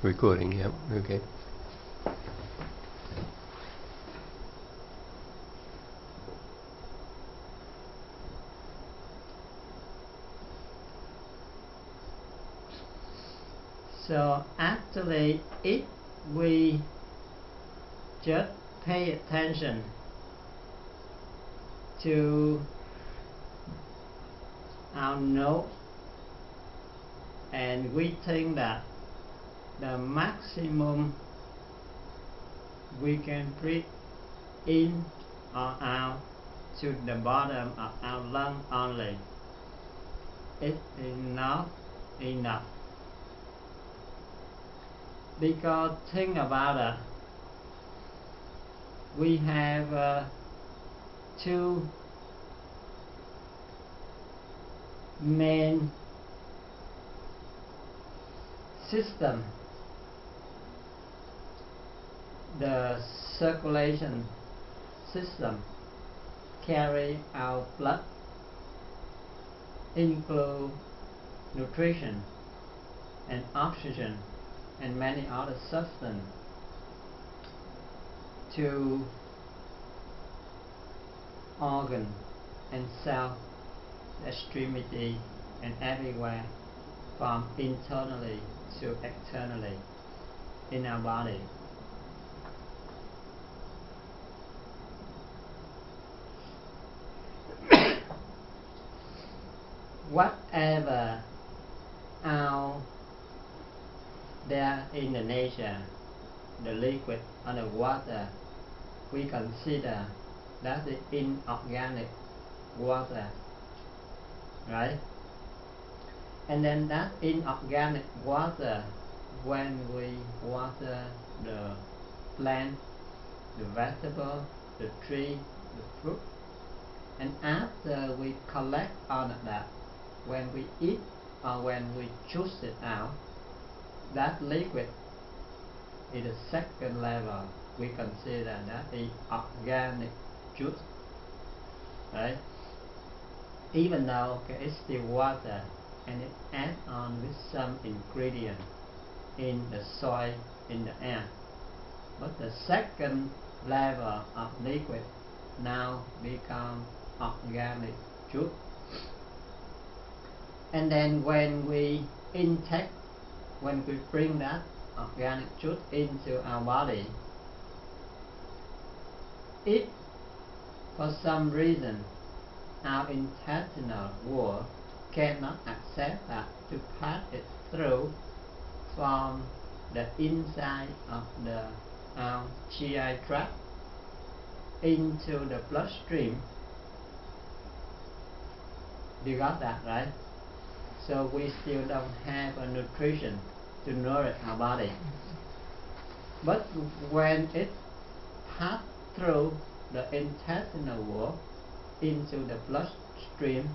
Recording, yeah, okay. So actually, if we just pay attention to our nose, and we think that the maximum we can breathe in or out to the bottom of our lung only, it is not enough. Because think about it, we have two main systems. The circulation system carry our blood, include nutrition and oxygen and many other substances to organ and cell, extremity and everywhere, from internally to externally in our body. Whatever out there in the nature, the liquid or the water, we consider that the inorganic water, right? And then that inorganic water, when we water the plant, the vegetable, the tree, the fruit, and after we collect all of that, when we eat or when we juice it out, that liquid is the second level. We consider that the organic juice, right? Even though it's still water and it adds on with some ingredient in the soil, in the air, but the second level of liquid now become organic juice. And then when we intake, when we bring that organic juice into our body, if for some reason our intestinal wall cannot accept that, to pass it through from the inside of our GI tract into the bloodstream. You got that, right? So we still don't have a nutrition to nourish our body. But when it passes through the intestinal wall into the bloodstream,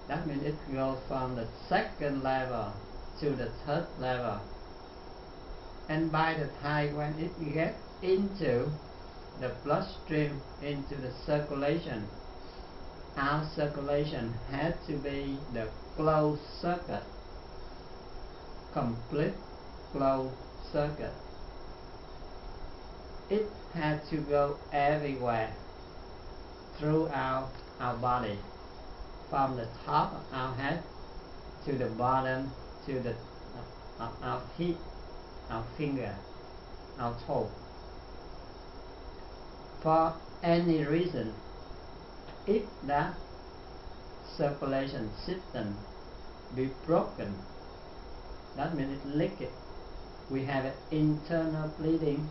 that means it goes from the second level to the third level. And by the time when it gets into the bloodstream, into the circulation, our circulation has to be the closed circuit, complete closed circuit. It has to go everywhere throughout our body, from the top of our head to the bottom, to the of our feet, our finger, our toe. For any reason, if that circulation system be broken, that means it's leaking. We have an internal bleeding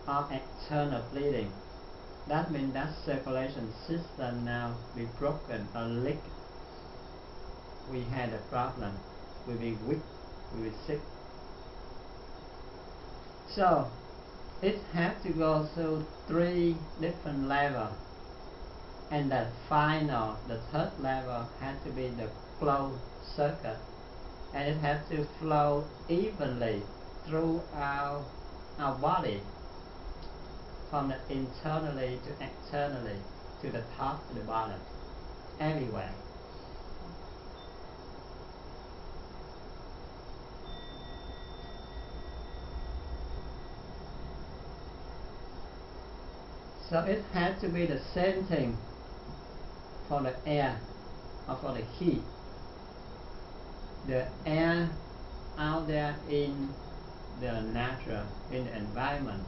or external bleeding. That means that circulation system now be broken or leaked. We had a problem. We'll be weak. We'll be sick. So it has to go through 3 different levels, and the final, the third level, has to be the closed circuit, and it has to flow evenly throughout our body, from the internally to externally, to the top to the bottom, everywhere. So it has to be the same thing for the air or for the heat. The air out there in the natural, in the environment,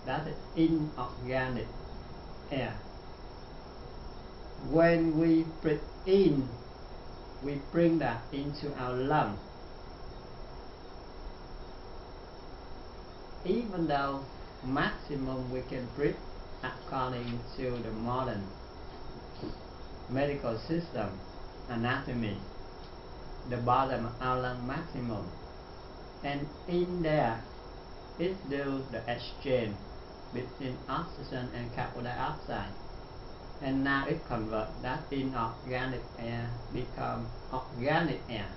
that is inorganic air. When we breathe in, we bring that into our lung. Even though maximum we can breathe according to the modern medical system, anatomy, the bottom of our lung maximum, and in there it do the exchange between oxygen and carbon dioxide, and now it convert that inorganic air become organic air,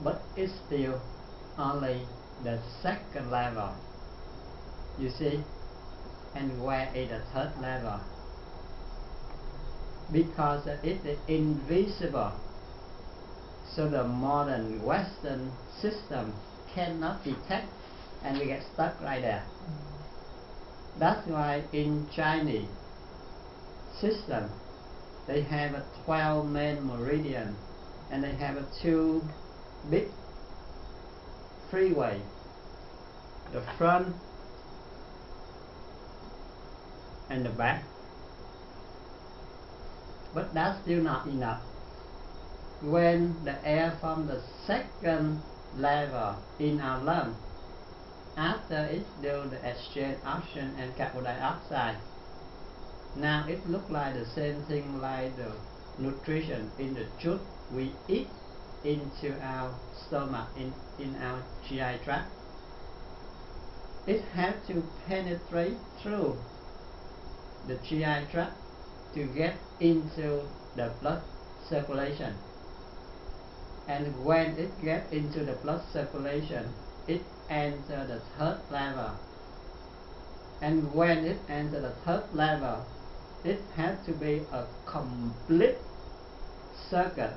but it's still only the second level, you see. And where is the third level? Because it is invisible, so the modern Western system cannot detect, and we get stuck right there. That's why in Chinese system they have a 12 main meridian, and they have a 2 big freeway, the front and the back. But that's still not enough. When the air from the second level in our lung, after it do the exchange oxygen and carbon dioxide, now it look like the same thing like the nutrition in the food we eat into our stomach, in our GI tract. It has to penetrate through the GI tract to get into the blood circulation, and when it gets into the blood circulation, it enters the third level, and when it enters the third level, it has to be a complete circuit,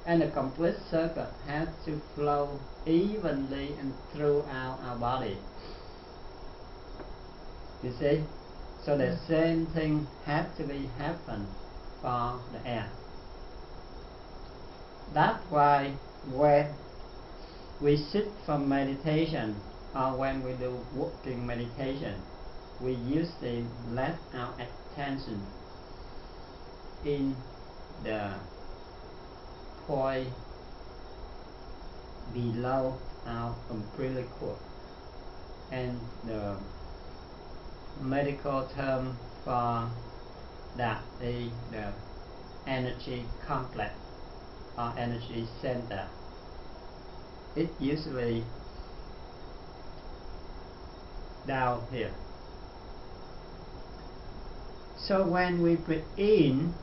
and the complete circuit has to flow evenly and throughout our body, you see. So the same thing has to be happen for the air. That's why when we sit for meditation, or when we do walking meditation, we usually let our attention in the point below our umbilical cord, and the medical term for that is the energy complex or energy center. It usually down here. So when we breathe in,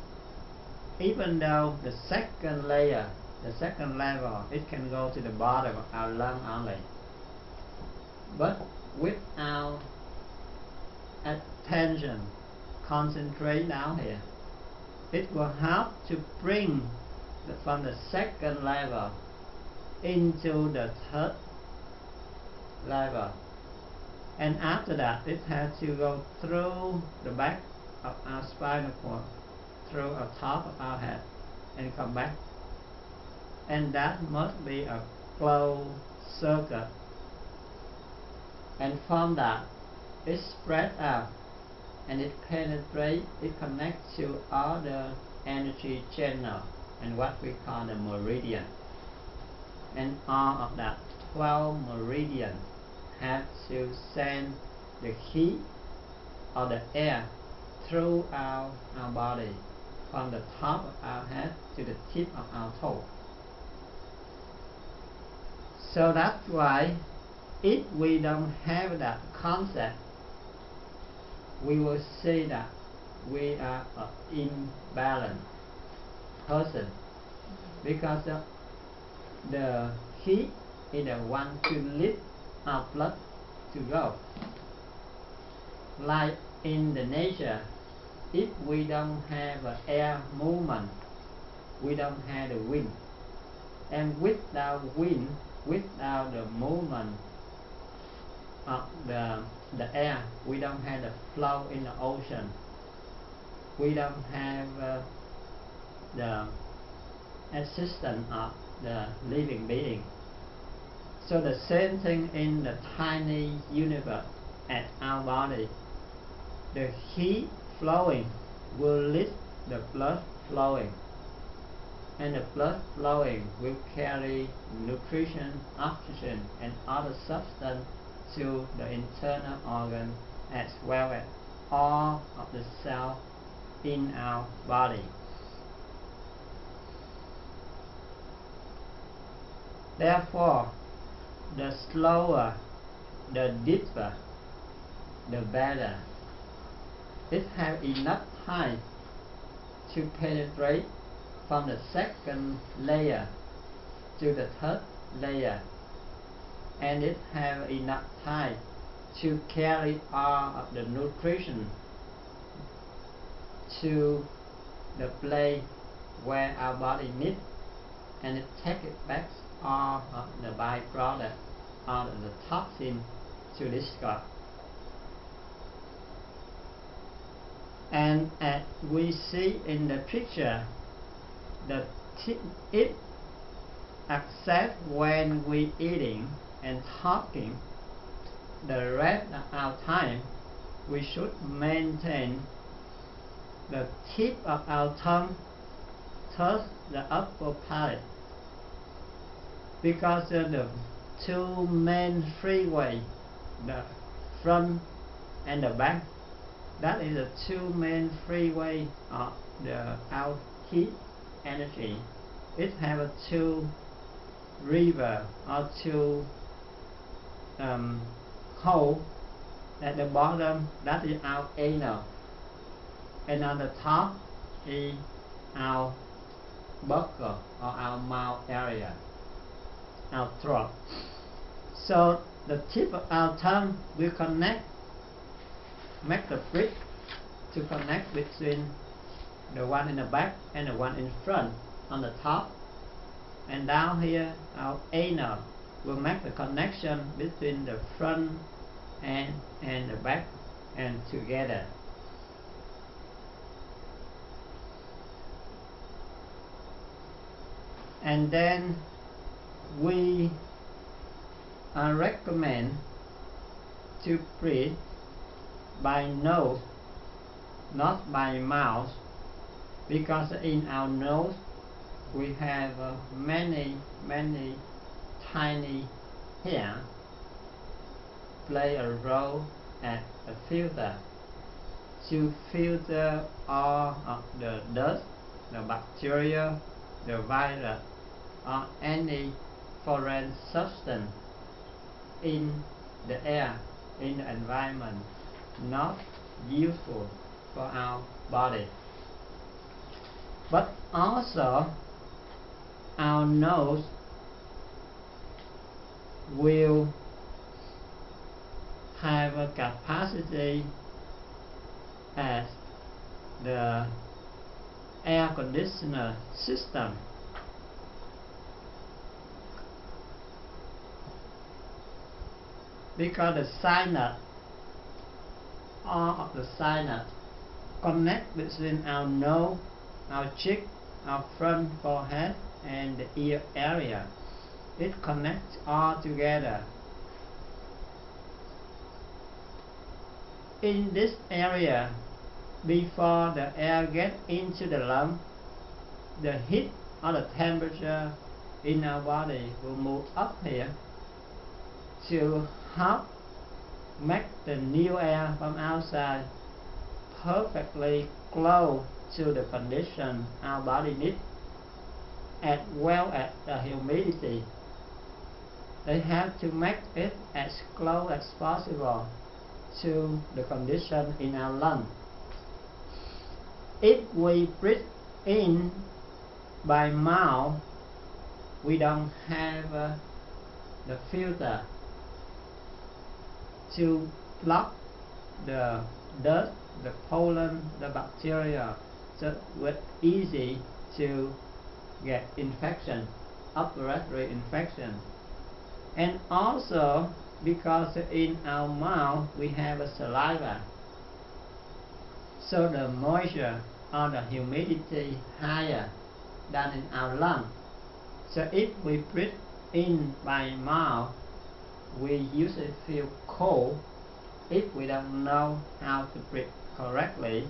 even though the second layer, the second level, it can go to the bottom of our lung only, but with our attention concentrate down here, it will help to bring from the second level into the third level, and after that it has to go through the back of our spinal cord, through the top of our head, and come back, and that must be a closed circuit, and from that it spread out, and it penetrates, it connects to other energy channel, and what we call the meridian, and all of that 12 meridian have to send the heat or the air throughout our body, from the top of our head to the tip of our toe. So that's why if we don't have that concept, we will see that we are an imbalanced person, because the heat is the one to lift our blood to go. Like in the nature, if we don't have air movement, we don't have the wind, and without wind, without the movement of the the air. We don't have the flow in the ocean. We don't have the existence of the living being. So the same thing in the tiny universe at our body. The heat flowing will lead the blood flowing, and the blood flowing will carry nutrition, oxygen, and other substance to the internal organ as well as all of the cells in our body. Therefore, the slower, the deeper, the better. It has enough time to penetrate from the second layer to the third layer, and it has enough time to carry all of the nutrition to the place where our body needs, and it takes it back all of the byproduct, all of the toxin to discard. And as we see in the picture, it except when we eating and talking, the rest of our time we should maintain the tip of our tongue touch the upper palate, because the two main freeway, the front and the back, that is the two main freeway of our heat energy. It have a two river or two hole. At the bottom, that is our anal, and on the top is our buccal or our mouth area, our throat. So the tip of our tongue will make the bridge to connect between the one in the back and the one in front on the top, and down here our anal will make the connection between the front and the back and together. And then we recommend to breathe by nose, not by mouth, because in our nose we have many tiny hair play a role as a filter to filter all of the dust, the bacteria, the virus, or any foreign substance in the air, in the environment, not useful for our body. But also our nose will have a capacity as the air conditioner system. Because the sinus, all of the sinus connect between our nose, our cheek, our front forehead, and the ear area. It connects all together. In this area, before the air gets into the lung, the heat or the temperature in our body will move up here to help make the new air from outside perfectly close to the condition our body needs, as well as the humidity. They have to make it as close as possible to the condition in our lung. If we breathe in by mouth, we don't have the filter to block the dust, the pollen, the bacteria, so it's easy to get infection, upper respiratory infection. And also because in our mouth we have a saliva, so the moisture or the humidity higher than in our lung. So if we breathe in by mouth, we usually feel cold if we don't know how to breathe correctly.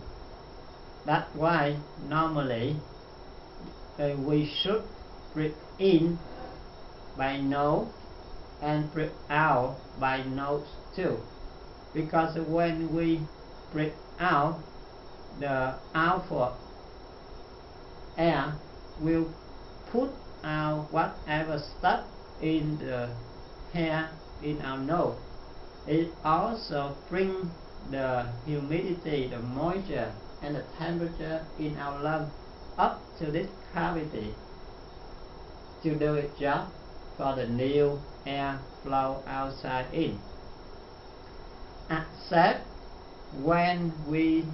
That's why normally we should breathe in by nose and breathe out by nose too, because when we breathe out, the outward air will put out whatever stuck in the hair in our nose. It also brings the humidity, the moisture and the temperature in our lungs up to this cavity to do its job for the new air flow outside in. Except when we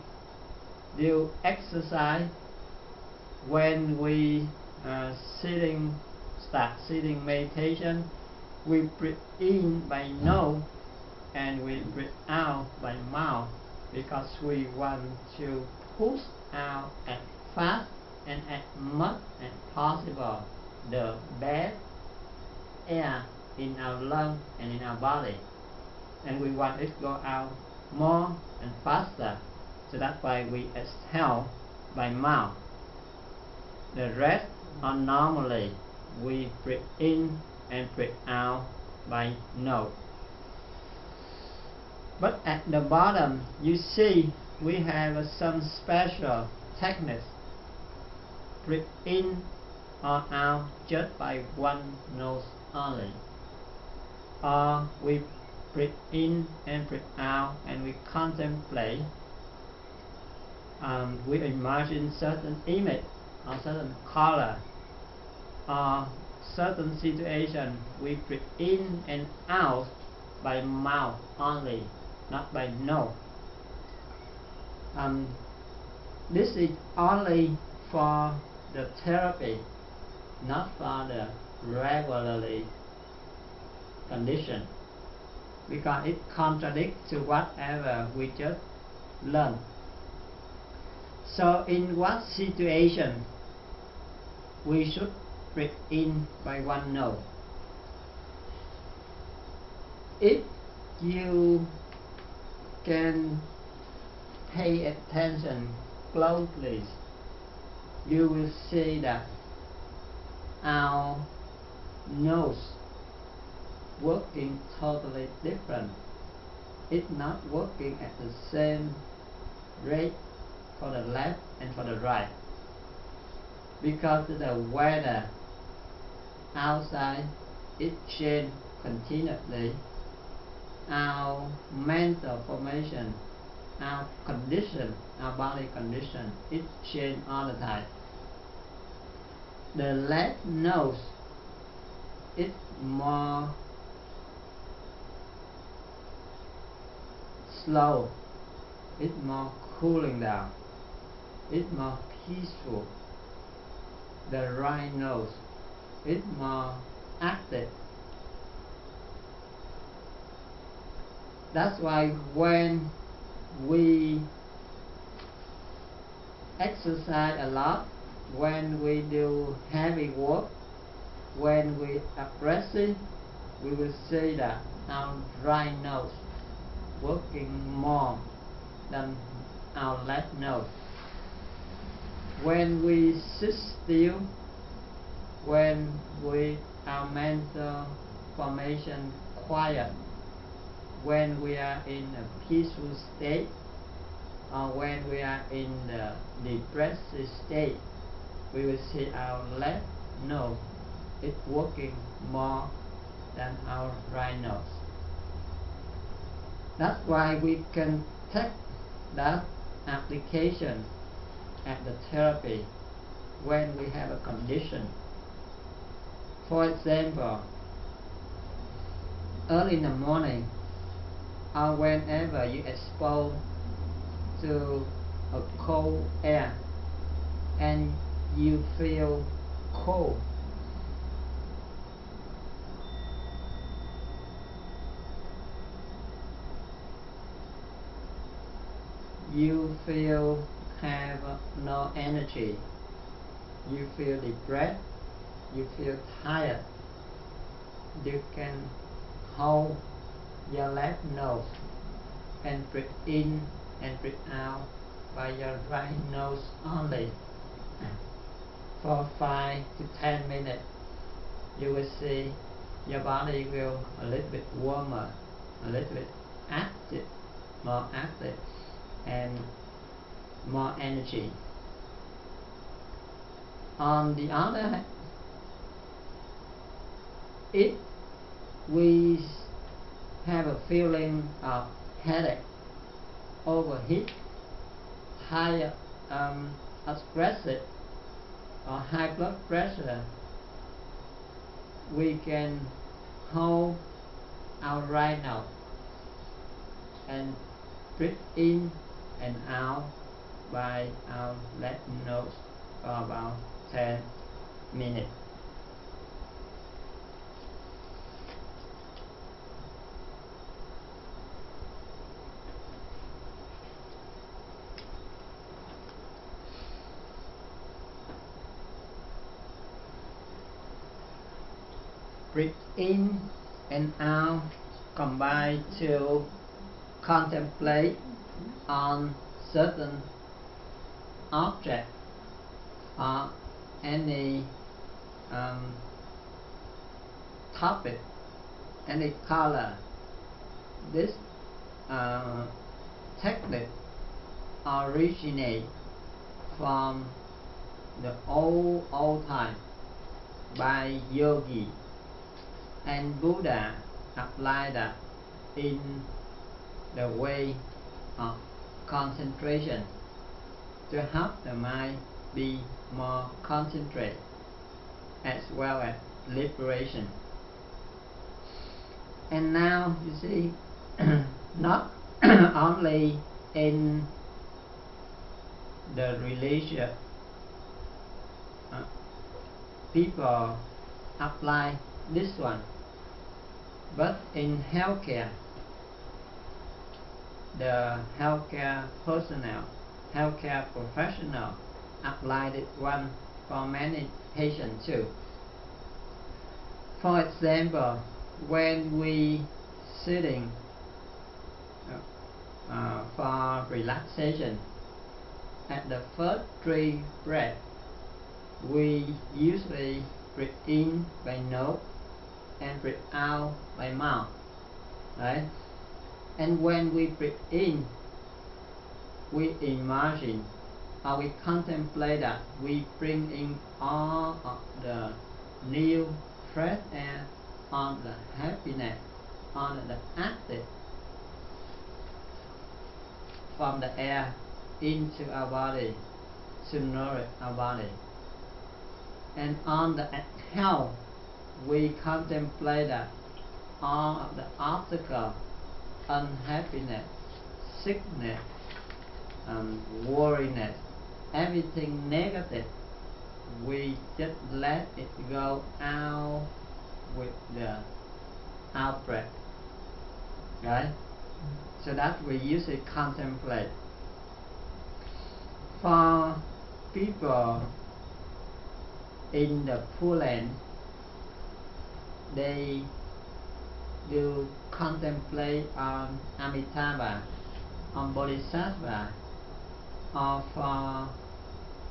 do exercise, when we start sitting meditation, we breathe in by nose and we breathe out by mouth, because we want to push out as fast and as much as possible the bad air in our lungs and in our body, and we want it to go out more and faster. So that's why we exhale by mouth. The rest are normally we breathe in and breathe out by nose. But at the bottom you see we have some special techniques. Breathe in or out just by one nose only, or we breathe in and breathe out and we contemplate, we imagine certain image or certain color or certain situation. We breathe in and out by mouth only, not by nose. This is only for the therapy, not for the regularly condition, because it contradicts to whatever we just learned. So in what situation we should breathe in by one nose? If you can pay attention closely, you will see that our nose working totally different. It's not working at the same rate for the left and for the right, because the weather outside it changes continuously. Our mental formation, our condition, our body condition, it changes all the time. The left nose is more slow, it's more cooling down, it's more peaceful. The right nose is more active. That's why when we exercise a lot, when we do heavy work, when we are aggressive, we will see that our right nose working more than our left nose. When we sit still, when our mental formation quiet, when we are in a peaceful state, or when we are in the depressive state, we will see our left nose is working more than our right nose. That's why we can take that application at the therapy when we have a condition. For example, early in the morning, or whenever you expose to a cold air and you feel cold, you feel have no energy, you feel depressed, you feel tired, you can hold your left nose and breathe in and breathe out by your right nose only for 5 to 10 minutes. You will see your body will a little bit warmer, a little bit active, more active and more energy. On the other hand, if we have a feeling of headache, overheat, high aggressive or high blood pressure, we can hold our right nose and breathe in and out by our left nose for about 10 minutes. Breathe in and out, combine to contemplate on certain object or any topic, any color. This technique originate from the old time by yogi, and Buddha applied that in the way of concentration to help the mind be more concentrated as well as liberation. And now you see not only in the religious people apply this one, but in healthcare, the healthcare personnel, healthcare professional apply this one for many patients too. For example, when we sitting for relaxation, at the first 3 breaths, we usually breathe in by nose and breathe out by mouth, right? And when we breathe in, we imagine or we contemplate that we bring in all of the new fresh air, on the happiness, on the active from the air into our body to nourish our body. And on the exhale, we contemplate that all of the obstacles, unhappiness, sickness, worriness, everything negative, we just let it go out with the out breath, right? So that we usually contemplate. For people in the Poor Land, they do contemplate on Amitabha, on Bodhisattva, or for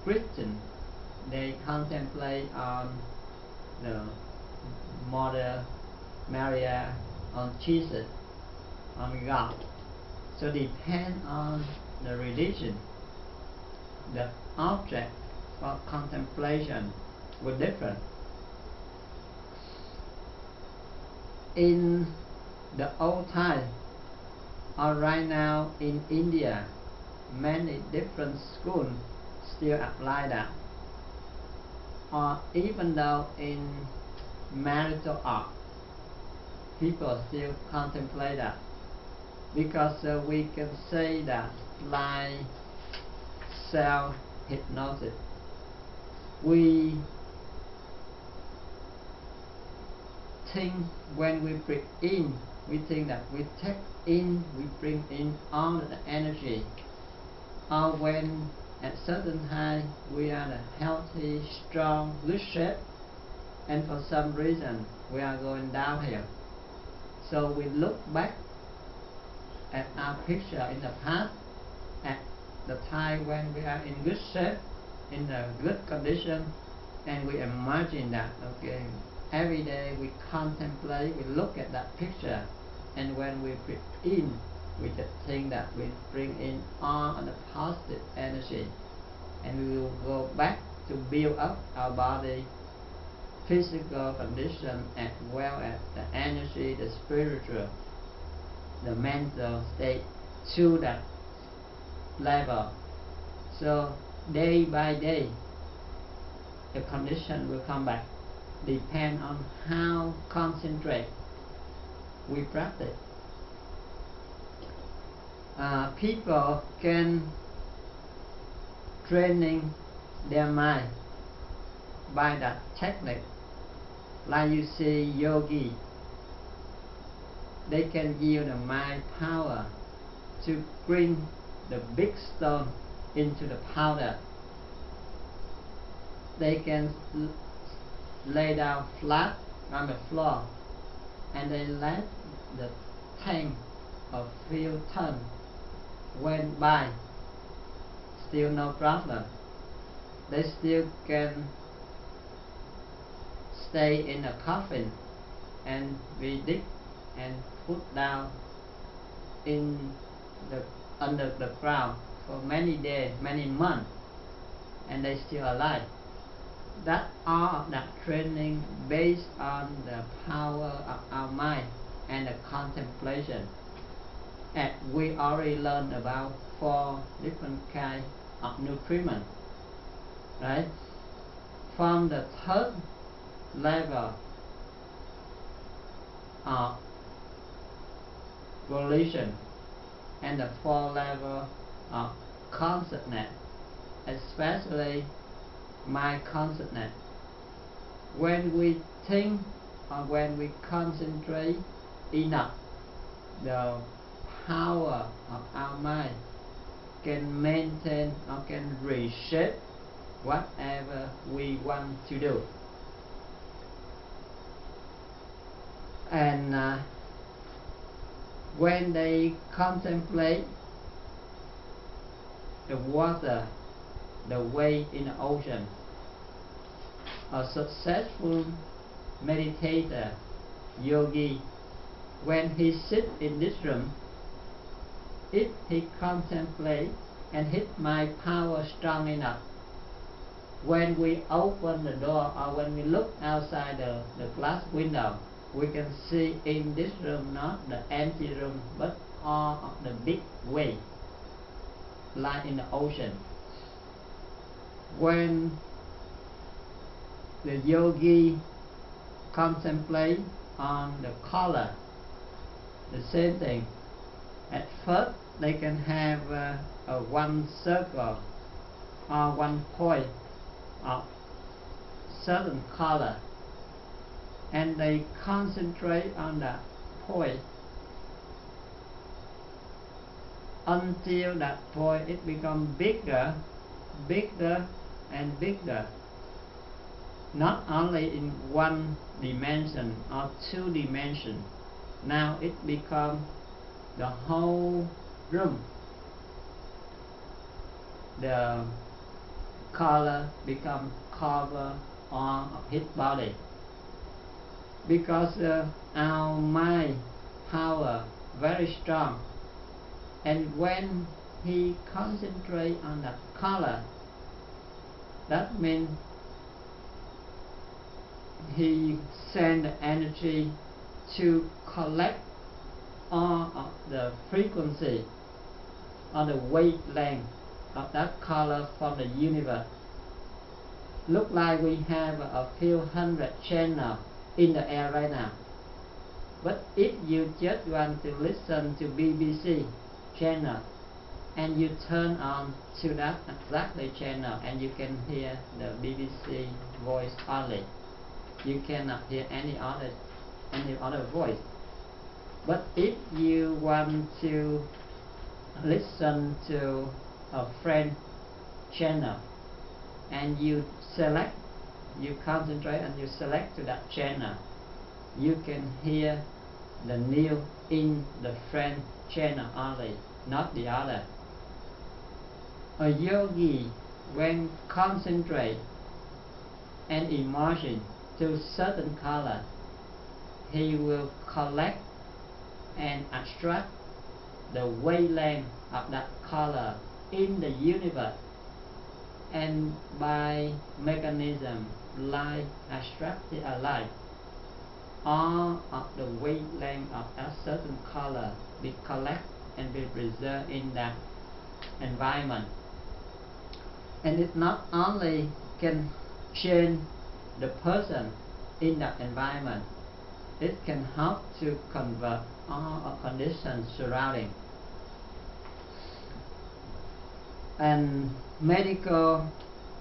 Christian, they contemplate on the Mother Maria, on Jesus, on God. So depend on the religion, the object for contemplation were different. In the old time, or right now in India, many different schools still apply that. Or even though in marital art, people still contemplate that, because we can say that like self-hypnosis, we think when we breathe in, we think that we take in, we bring in all the energy or when at certain time we are a healthy, strong, good shape, and for some reason we are going downhill. So we look back at our picture in the past, at the time when we are in good shape, in a good condition, and we imagine that, okay, every day we contemplate, we look at that picture, and when we breathe in, we just think that we bring in all the positive energy, and we will go back to build up our body, physical condition, as well as the energy, the spiritual, the mental state to that level. So day by day the condition will come back, depend on how concentrate we practice. People can training their mind by that technique. Like you see yogi, they can give the mind power to bring the big stone into the powder. They can lay down flat on the floor, and they let the tank of few ton went by, still no problem. They still can stay in a coffin and be dig and put down in the under the ground for many days, many months, and they still alive. That all that training based on the power of our mind and the contemplation. And we already learned about 4 different kinds of nutriment, right? From the 3rd level of volition and the 4th level of consciousness, especially mind consciousness. When we think or when we concentrate enough, the power of our mind can maintain or can reshape whatever we want to do. And when they contemplate the water, the wave in the ocean, a successful meditator, yogi, when he sits in this room, if he contemplates and his mind power strong enough, when we open the door or when we look outside the glass window, we can see in this room not the empty room but all of the big waves like in the ocean. When the yogi contemplate on the color, the same thing. At first they can have a one circle or one point of certain color, and they concentrate on that point until that point it becomes bigger, bigger and bigger, not only in 1 dimension or 2 dimensions. Now it becomes the whole room. The color becomes cover all of his body, because our mind power very strong, and when he concentrates on that color, that means he sends the energy to collect all of the frequency or the wavelength of that color from the universe. Look like we have a few hundred channels in the air right now, but if you just want to listen to BBC channel and you turn on to that exactly channel, and you can hear the BBC voice only, you cannot hear any other voice. But if you want to listen to a friend channel, and you select, you concentrate and you select to that channel, you can hear the new in the friend channel only, not the other. A yogi, when concentrate an emotion to certain color, he will collect and extract the wavelength of that color in the universe, and by mechanism light extracted light, all of the wavelength of a certain color be collected and be preserved in that environment. And it not only can change the person in that environment, it can help to convert all of conditions surrounding. And medical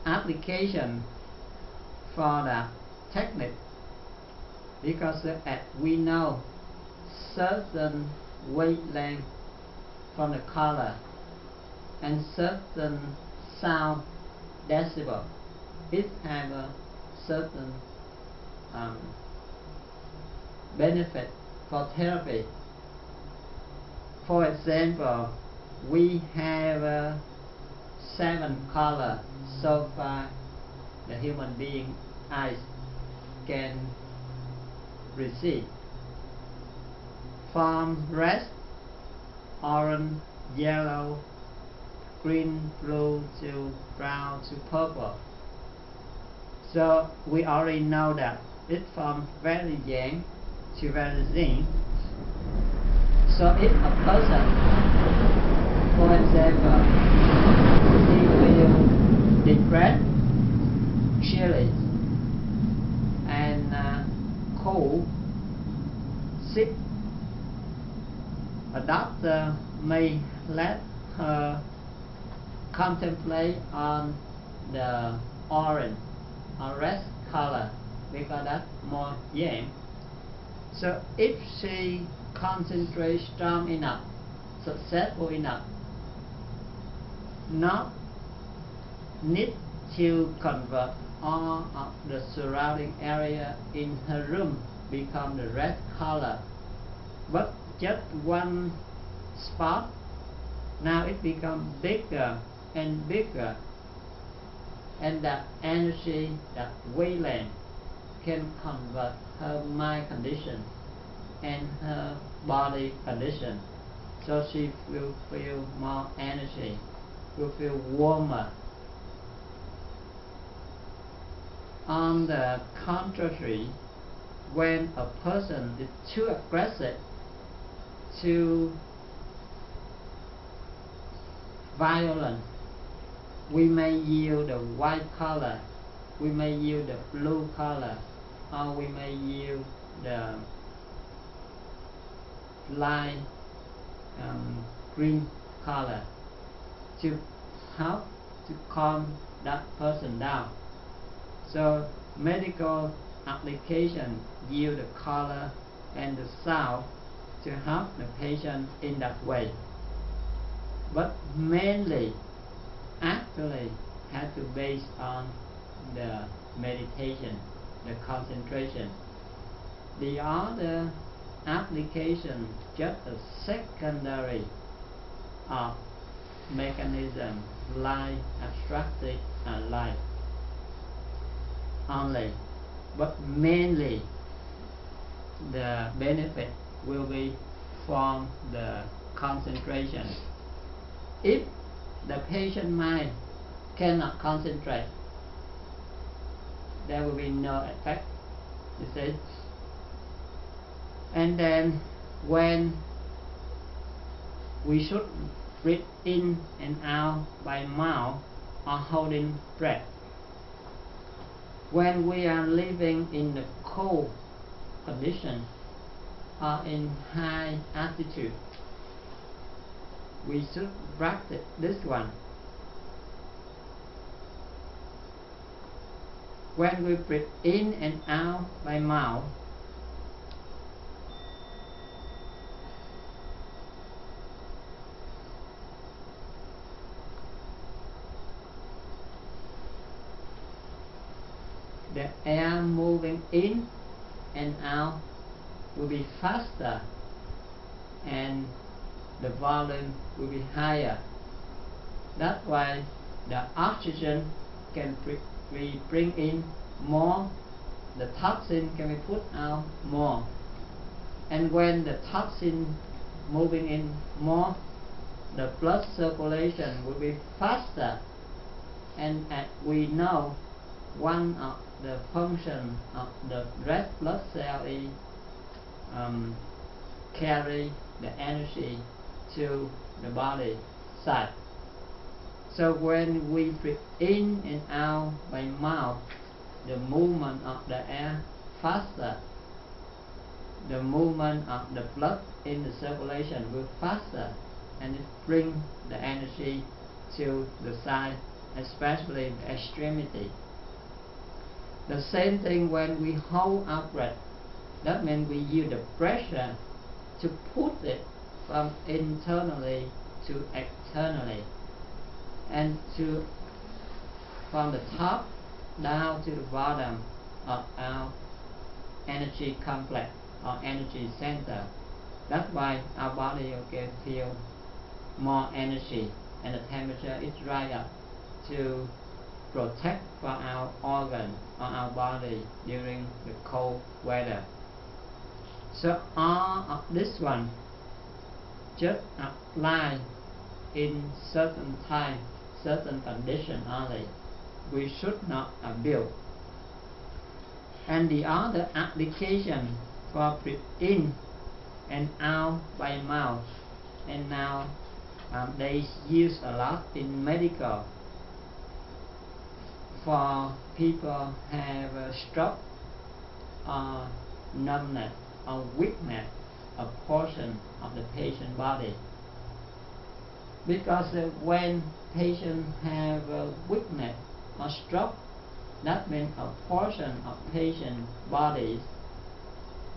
application for the technique, because as we know, certain wavelength from the color and certain sound decibel, it have a certain benefit for therapy. For example, we have 7 colors so far the human being eyes can receive, from red, orange, yellow, green, blue to brown to purple. So we already know that it's from very young to very thin. So if a person, for example, he will depressed, chilly, and cold, sick, a doctor may let her contemplate on the orange or red color because that's more young. So if she concentrates strong enough, successful enough, not need to convert all of the surrounding area in her room become the red color, but just one spot, now it becomes bigger and bigger, and that energy, that wavelength can convert her mind condition and her body condition, so she will feel more energy, will feel warmer. On the contrary, when a person is too aggressive, too violent, we may yield the white color, we may yield the blue color, or we may yield the light green color to help to calm that person down. So medical application yield the color and the sound to help the patient in that way, but mainly actually has to base on the meditation, the concentration. The other application just a secondary of mechanism like abstracted and light only, but mainly the benefit will be from the concentration. If the patient mind cannot concentrate, there will be no effect, you see. And then when we should breathe in and out by mouth or holding breath, when we are living in the cold condition or in high altitude, we should practice this one. When we breathe in and out by mouth, the air moving in and out will be faster and the volume will be higher. That's why the oxygen can we bring in more, the toxin can be put out more. And when the toxin moving in more, the blood circulation will be faster. And we know one of the function of the red blood cell is carry the energy to the body side. So when we breathe in and out by mouth, the movement of the air faster, the movement of the blood in the circulation will faster, and it brings the energy to the side, especially the extremity. The same thing when we hold our breath, that means we use the pressure to put it from internally to externally, and from the top down to the bottom of our energy complex or energy center. That's why our body can feel more energy and the temperature is right up to protect for our organ or our body during the cold weather. So all of this one just apply in certain time, certain condition only. We should not abuse. And the other application for breathe in and out by mouth, and now they use a lot in medical for people have a stroke or numbness or weakness a portion of the patient body. Because when patient have a weakness or stroke, that means a portion of patient bodies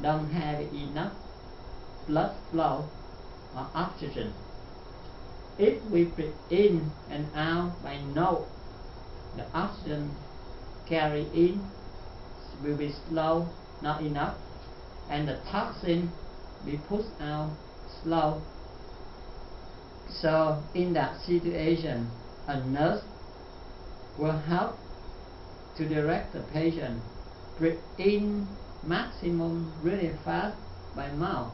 don't have enough blood flow or oxygen. If we breathe in and out by nose, the oxygen carry in will be slow, not enough, and the toxin be pushed out slow. So in that situation, a nurse will help to direct the patient breathe in maximum really fast by mouth.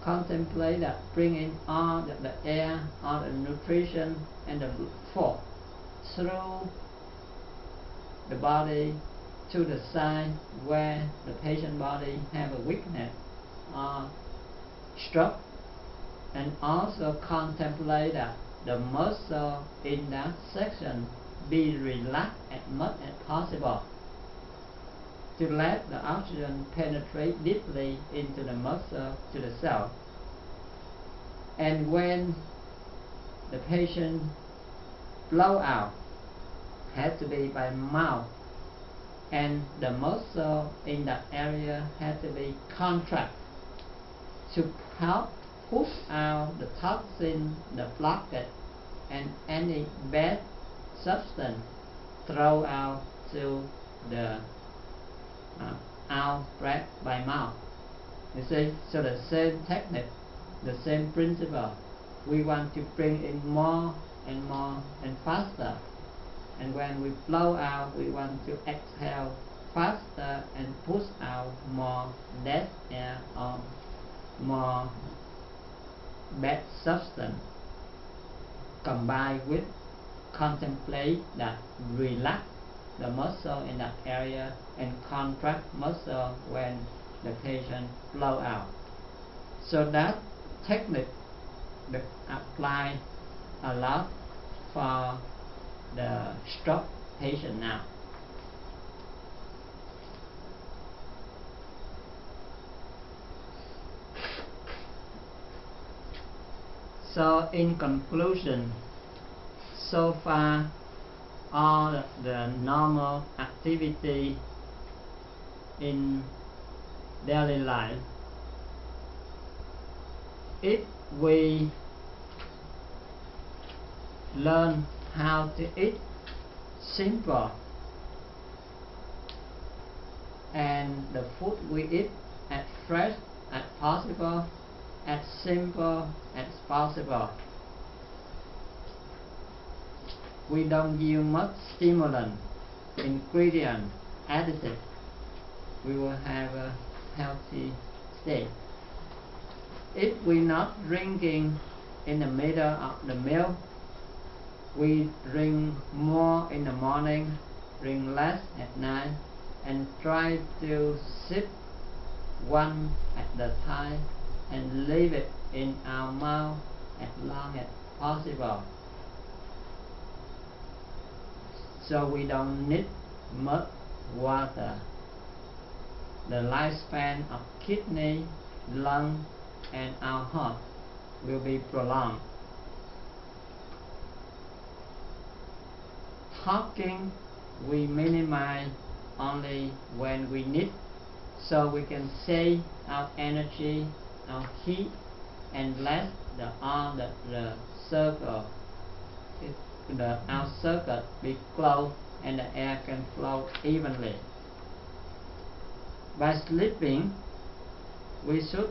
Contemplate that bring in all the air, all the nutrition and the food through the body to the side where the patient body have a weakness or stroke, and also contemplate that the muscle in that section be relaxed as much as possible to let the oxygen penetrate deeply into the muscle to the cell. And when the patient blow out, has to be by mouth, and the muscle in that area has to be contract to help push out the toxin, the blockage, and any bad substance throw out to the out breath by mouth. You see, so the same technique, the same principle. We want to bring in more and more and faster, and when we blow out, we want to exhale faster and push out more dead air or more bad substance. Combined with contemplate that relax the muscle in that area and contract muscle when the patient blow out. So that technique that apply a lot for the stroke patient now. So in conclusion, so far all the normal activity in daily life, if we learn how to eat simple we eat as fresh as possible, as simple as possible. We don't use much stimulant, ingredient, additive. We will have a healthy state. If we're not drinking in the middle of the meal, we drink more in the morning, drink less at night, and try to sip one at a time and leave it in our mouth as long as possible. So we don't need much water. The lifespan of kidney, lung, and our heart will be prolonged. Talking we minimize only when we need, so we can save our energy, our heat, and let the circle, our circuit be closed and the air can flow evenly. By sleeping, we should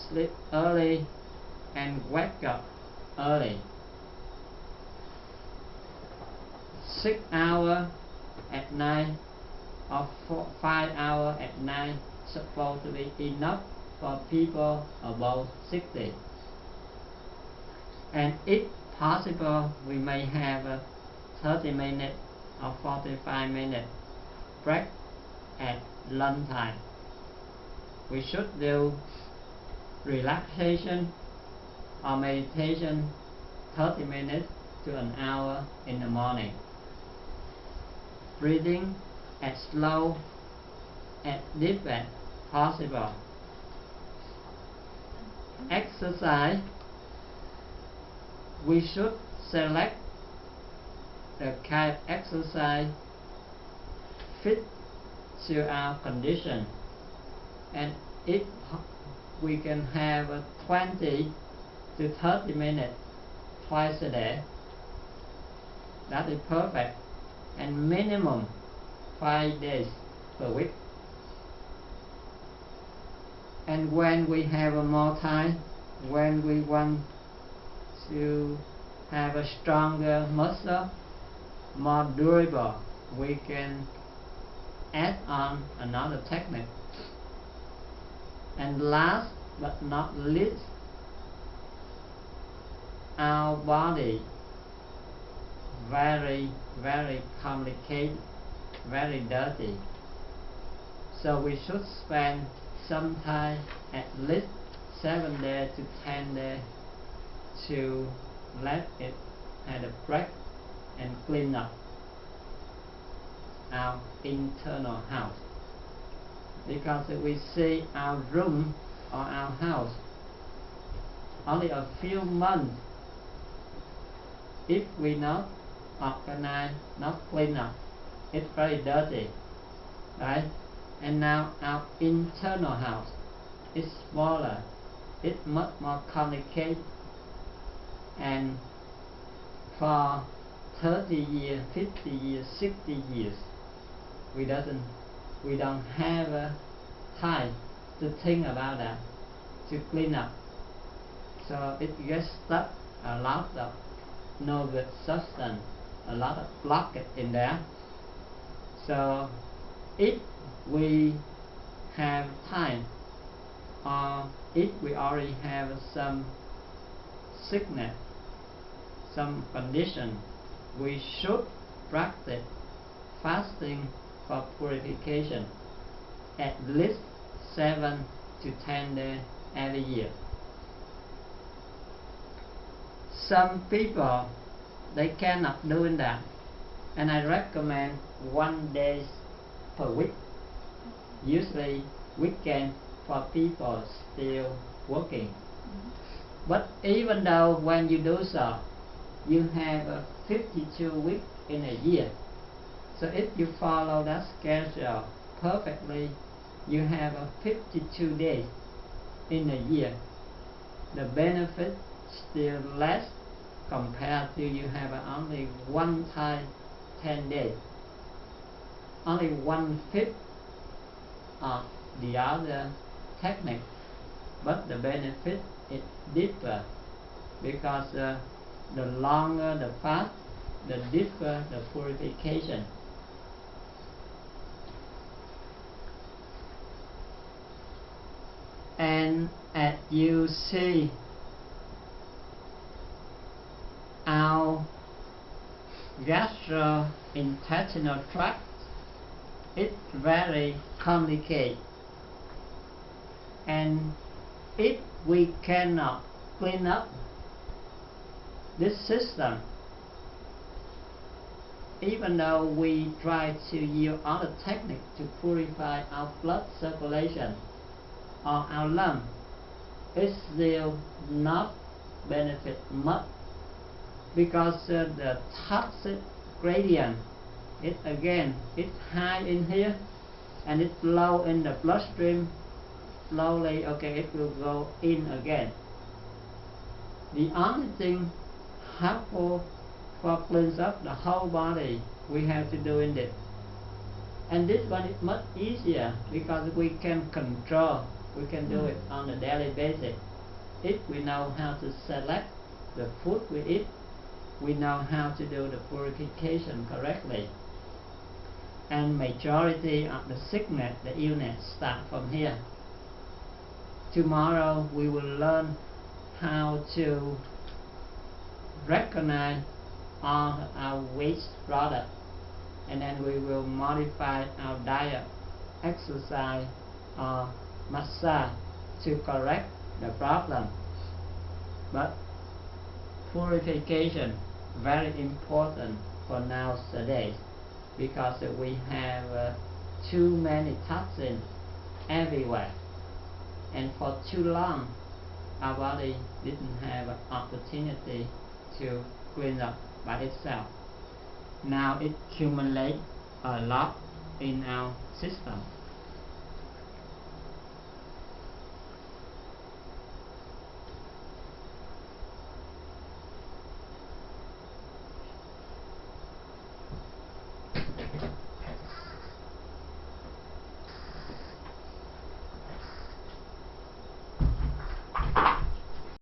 sleep early and wake up early. 6 hours at night or 5 hours at night supposed to be enough for people above 60. And if possible, we may have a 30 minutes or 45 minute break at lunchtime. We should do relaxation or meditation 30 minutes to an hour in the morning. Breathing as slow and deep as possible. Exercise, we should select the kind of exercise fit to our condition, and if we can have 20 to 30 minutes twice a day, that is perfect, and minimum 5 days per week. And when we have more time, when we want to have a stronger muscle, more durable, we can add on another technique. And last but not least, our body very complicated, very dirty, so we should spend some time, at least 7 days to 10 days, to let it have a break and clean up our internal house. Because if we see our room or our house only a few months, if we not organize, not clean up, it's very dirty, right? And now our internal house is smaller, it's much more complicated, and for 30 years, 50 years, 60 years, we don't have time to think about that, to clean up. So it gets stuck a lot of no good substance, a lot of blockage in there. So if we have time, or if we already have some sickness, some condition, we should practice fasting for purification at least 7 to 10 days every year. Some people, they cannot do that, and I recommend 1 day per week, usually weekend for people still working. But even though when you do so, you have 52 weeks in a year. So if you follow that schedule perfectly, you have 52 days in a year. The benefit still less compared to you have only one time 10 days. Only 1/5 of the other technique, but the benefit is deeper, because the longer the fast, the deeper the purification. And as you see, our gastrointestinal tract is very complicated, and if we cannot clean up this system, even though we try to use other techniques to purify our blood circulation or our lung, it still not benefit much, because the toxic gradient it's high in here and it's low in the bloodstream. Slowly, it will go in again. The only thing helpful for cleanse up the whole body we have to do in it, and this one is much easier because we can control. We can do it on a daily basis. If we know how to select the food we eat, we know how to do the purification correctly. And majority of the sickness, the illness, start from here. Tomorrow we will learn how to recognize all our waste products, and then we will modify our diet, exercise, or massage to correct the problem. But purification very important for nowadays, because we have too many toxins everywhere, and for too long our body didn't have an opportunity to clean up by itself. Now it accumulates a lot in our system.